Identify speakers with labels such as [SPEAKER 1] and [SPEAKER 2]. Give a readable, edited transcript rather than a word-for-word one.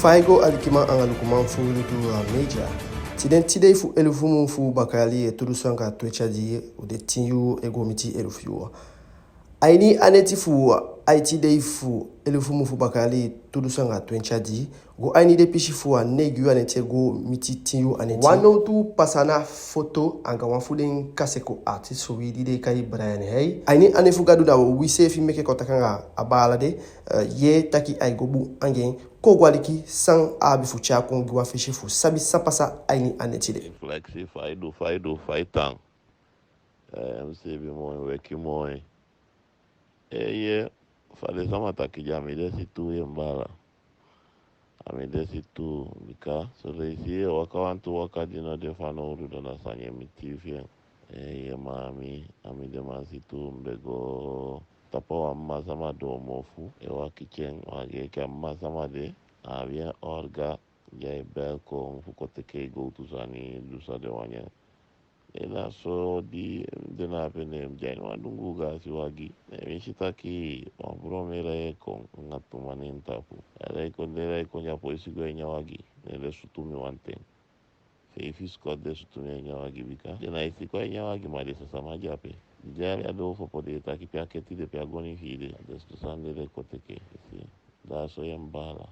[SPEAKER 1] faigo alikima anga lukuman fu lutu meja. Tiden tide fu elufumu fu bakali tudu sanga twechadi ou de tinyu egomiti elufiwa. AINI aneti fu IT day fu elufumu fu bakali tudu sanga twechadi go AINI de pishi fu negu aneti go miti tinyu aneti. Wano tu pasana FOTO anga wanfuden KASECO artist so widi de kai BRAYN HIJ. AINI anefu GADU da wise fi meke kotakanga abala de ye taki ay gobu angen ko gwaliki sang abifu cha kongwa fishi fu SABI sapasa AINI aneti de.
[SPEAKER 2] Flexi fight tang. MCB moy weki moy. Ye fale sama takija mide situ yembala. Amide situ bika so reisi wakawantu wakadina defano urudo na sanye mitifye. Ye mami amide masitu mbego tapo wa masama do mofu wa kitchen wage ke masama de avien orga ya bel ko fukoteke go to sani dusa de wanya ela so di de na pene mjani wadungu ga siwagi mishitaki wabromere ko ngatumani ntapu ele ko dele ko nya polisi go nyawagi ele sutumi wante Fifis de sutumi nyawagi bika de na isi ko nyawagi ma de sasa majape jari ado fo pode taki pia keti de pia goni fide de sande de koteke si da so yambala